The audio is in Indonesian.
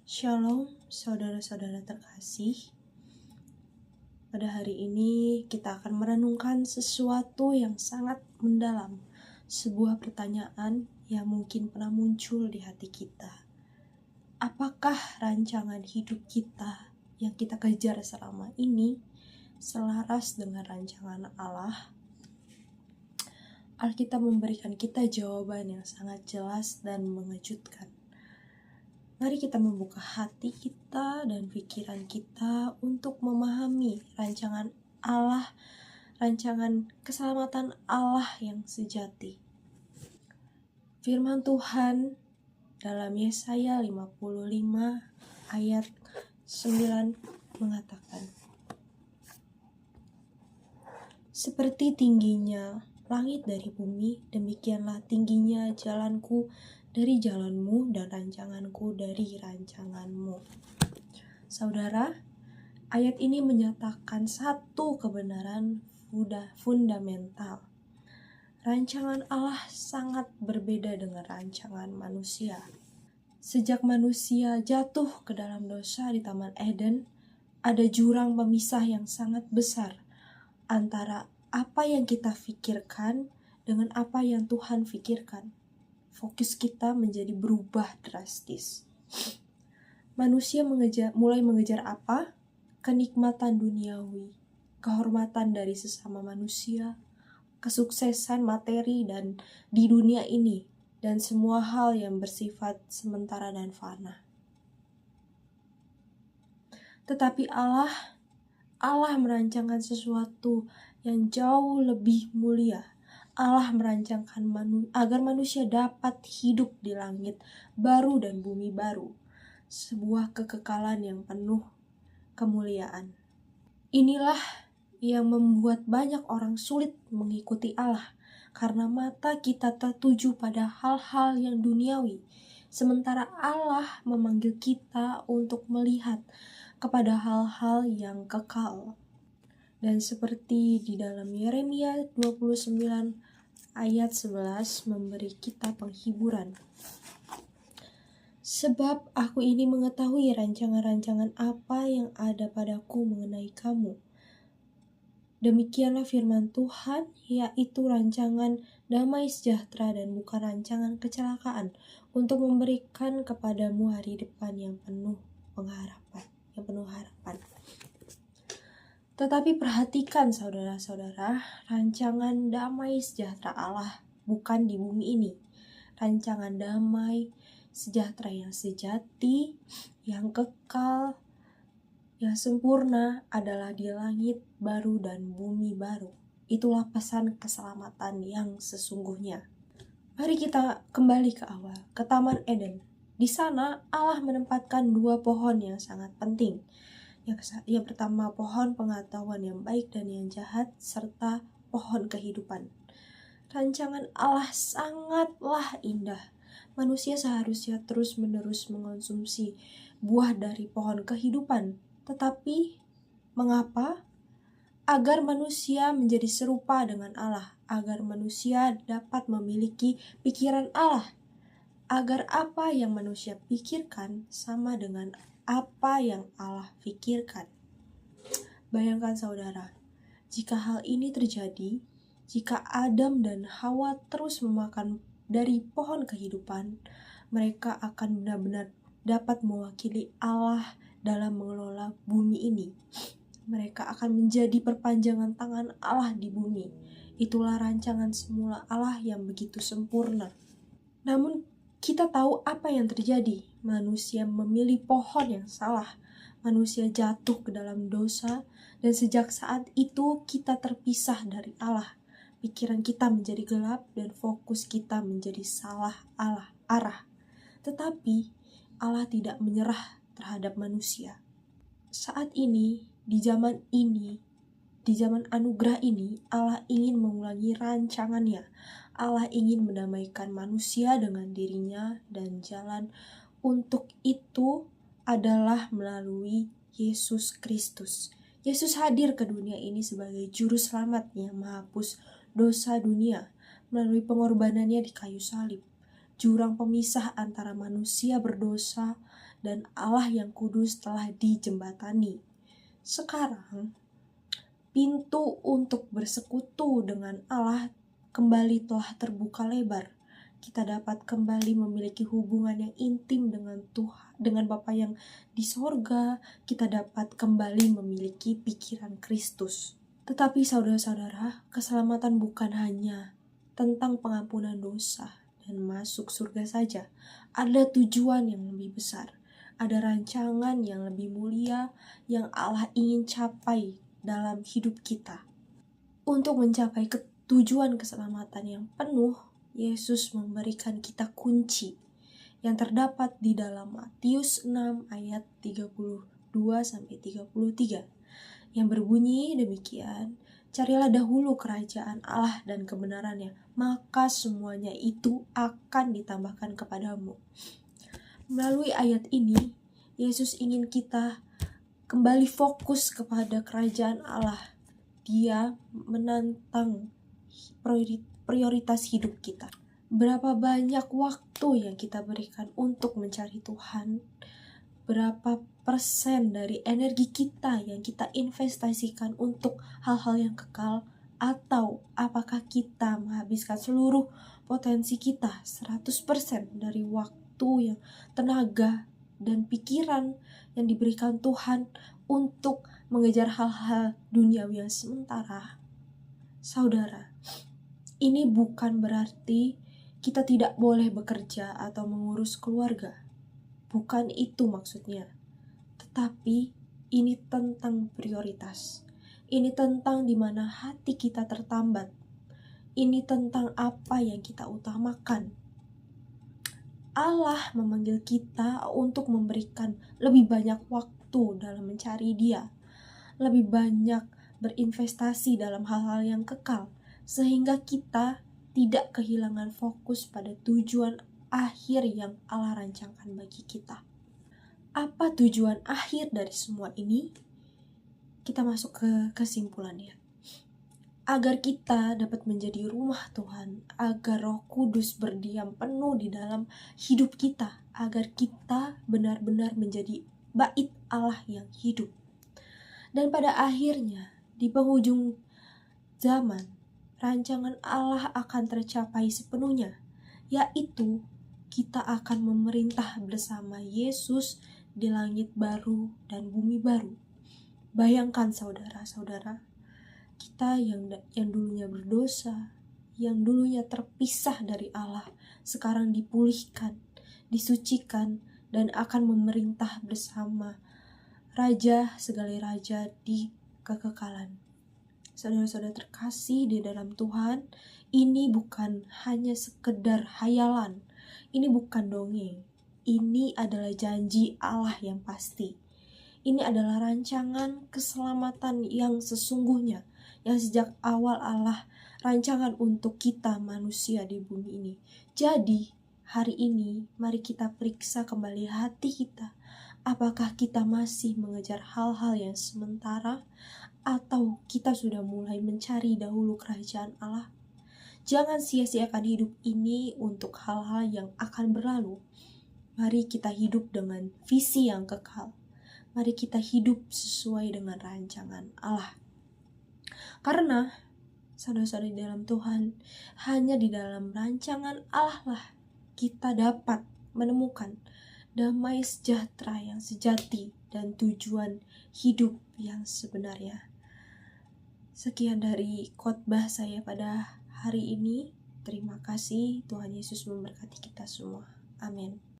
Shalom, saudara-saudara terkasih. Pada hari ini kita akan merenungkan sesuatu yang sangat mendalam, sebuah pertanyaan yang mungkin pernah muncul di hati kita. Apakah rancangan hidup kita yang kita kejar selama ini selaras dengan rancangan Allah? Alkitab memberikan kita jawaban yang sangat jelas dan mengejutkan. Mari kita membuka hati kita dan pikiran kita untuk memahami rancangan Allah, rancangan keselamatan Allah yang sejati. Firman Tuhan dalam Yesaya 55 ayat 9 mengatakan, "Seperti tingginya langit dari bumi, demikianlah tingginya jalanku dari jalanmu dan rancanganku dari rancanganmu." Saudara, ayat ini menyatakan satu kebenaran fundamental. Rancangan Allah sangat berbeda dengan rancangan manusia. Sejak manusia jatuh ke dalam dosa di Taman Eden, ada jurang pemisah yang sangat besar antara apa yang kita pikirkan dengan apa yang Tuhan pikirkan. Fokus kita menjadi berubah drastis. Manusia mulai mengejar apa? Kenikmatan duniawi, kehormatan dari sesama manusia, kesuksesan materi dan di dunia ini, dan semua hal yang bersifat sementara dan fana. Tetapi Allah merancangkan sesuatu yang jauh lebih mulia. Allah merancangkan agar manusia dapat hidup di langit baru dan bumi baru, sebuah kekekalan yang penuh kemuliaan. Inilah yang membuat banyak orang sulit mengikuti Allah, karena mata kita tertuju pada hal-hal yang duniawi, sementara Allah memanggil kita untuk melihat kepada hal-hal yang kekal. Dan seperti di dalam Yeremia 29 ayat 11 memberi kita penghiburan. "Sebab aku ini mengetahui rancangan-rancangan apa yang ada padaku mengenai kamu. Demikianlah firman Tuhan, yaitu rancangan damai sejahtera dan bukan rancangan kecelakaan, untuk memberikan kepadamu hari depan yang penuh harapan." Tetapi perhatikan saudara-saudara, rancangan damai sejahtera Allah bukan di bumi ini. Rancangan damai sejahtera yang sejati, yang kekal, yang sempurna adalah di langit baru dan bumi baru. Itulah pesan keselamatan yang sesungguhnya. Mari kita kembali ke awal, ke Taman Eden. Di sana Allah menempatkan dua pohon yang sangat penting. Yang pertama, pohon pengetahuan yang baik dan yang jahat, serta pohon kehidupan. Rancangan Allah sangatlah indah. Manusia seharusnya terus-menerus mengonsumsi buah dari pohon kehidupan. Tetapi, mengapa? Agar manusia menjadi serupa dengan Allah, agar manusia dapat memiliki pikiran Allah, agar apa yang manusia pikirkan sama dengan apa yang Allah pikirkan. Bayangkan saudara, jika hal ini terjadi, jika Adam dan Hawa terus memakan dari pohon kehidupan, mereka akan benar-benar dapat mewakili Allah dalam mengelola bumi ini. Mereka akan menjadi perpanjangan tangan Allah di bumi. Itulah rancangan semula Allah yang begitu sempurna. Namun kita tahu apa yang terjadi. Manusia memilih pohon yang salah. Manusia jatuh ke dalam dosa, dan sejak saat itu kita terpisah dari Allah. Pikiran kita menjadi gelap dan fokus kita menjadi salah arah. Tetapi Allah tidak menyerah terhadap manusia. Saat ini, di zaman anugerah ini, Allah ingin mengulangi rancangannya. Allah ingin mendamaikan manusia dengan dirinya, dan jalan untuk itu adalah melalui Yesus Kristus. Yesus hadir ke dunia ini sebagai juru selamat yang menghapus dosa dunia melalui pengorbanannya di kayu salib. Jurang pemisah antara manusia berdosa dan Allah yang kudus telah dijembatani. Sekarang, pintu untuk bersekutu dengan Allah kembali telah terbuka lebar. Kita dapat kembali memiliki hubungan yang intim dengan Tuhan, dengan Bapa yang di sorga. Kita dapat kembali memiliki pikiran Kristus. Tetapi saudara-saudara, keselamatan bukan hanya tentang pengampunan dosa dan masuk surga saja. Ada tujuan yang lebih besar. Ada rancangan yang lebih mulia yang Allah ingin capai dalam hidup kita. Untuk mencapai tujuan keselamatan yang penuh, Yesus memberikan kita kunci yang terdapat di dalam Matius 6 ayat 32-33 yang berbunyi demikian, carilah dahulu kerajaan Allah dan kebenarannya, maka semuanya itu akan ditambahkan kepadamu. Melalui ayat ini, Yesus ingin kita kembali fokus kepada kerajaan Allah. Dia menantang prioritas hidup kita. Berapa banyak waktu yang kita berikan untuk mencari Tuhan? Berapa persen dari energi kita yang kita investasikan untuk hal-hal yang kekal? Atau apakah kita menghabiskan seluruh potensi kita 100% dari waktu, yang tenaga, dan pikiran yang diberikan Tuhan untuk mengejar hal-hal duniawi yang sementara? Saudara, ini bukan berarti kita tidak boleh bekerja atau mengurus keluarga. Bukan itu maksudnya. Tetapi ini tentang prioritas. Ini tentang di mana hati kita tertambat. Ini tentang apa yang kita utamakan. Allah memanggil kita untuk memberikan lebih banyak waktu dalam mencari Dia. Lebih banyak berinvestasi dalam hal-hal yang kekal, sehingga kita tidak kehilangan fokus pada tujuan akhir yang Allah rancangkan bagi kita. Apa tujuan akhir dari semua ini? Kita masuk ke kesimpulannya. Agar kita dapat menjadi rumah Tuhan, agar Roh Kudus berdiam penuh di dalam hidup kita, agar kita benar-benar menjadi bait Allah yang hidup. Dan pada akhirnya, di penghujung zaman, rancangan Allah akan tercapai sepenuhnya, yaitu kita akan memerintah bersama Yesus di langit baru dan bumi baru. Bayangkan saudara-saudara, kita yang dulunya berdosa, yang dulunya terpisah dari Allah, sekarang dipulihkan, disucikan, dan akan memerintah bersama Raja segala raja di kekekalan. Saudara-saudara terkasih di dalam Tuhan, ini bukan hanya sekedar hayalan, ini bukan dongeng, ini adalah janji Allah yang pasti. Ini adalah rancangan keselamatan yang sesungguhnya, yang sejak awal Allah rancangan untuk kita manusia di bumi ini. Jadi, hari ini mari kita periksa kembali hati kita. Apakah kita masih mengejar hal-hal yang sementara, atau kita sudah mulai mencari dahulu kerajaan Allah? Jangan sia-siakan hidup ini untuk hal-hal yang akan berlalu. Mari kita hidup dengan visi yang kekal. Mari kita hidup sesuai dengan rancangan Allah. Karena saudara-saudara di dalam Tuhan, hanya di dalam rancangan Allah lah kita dapat menemukan damai sejahtera yang sejati dan tujuan hidup yang sebenarnya. Sekian dari khotbah saya pada hari ini. Terima kasih, Tuhan Yesus memberkati kita semua. Amin.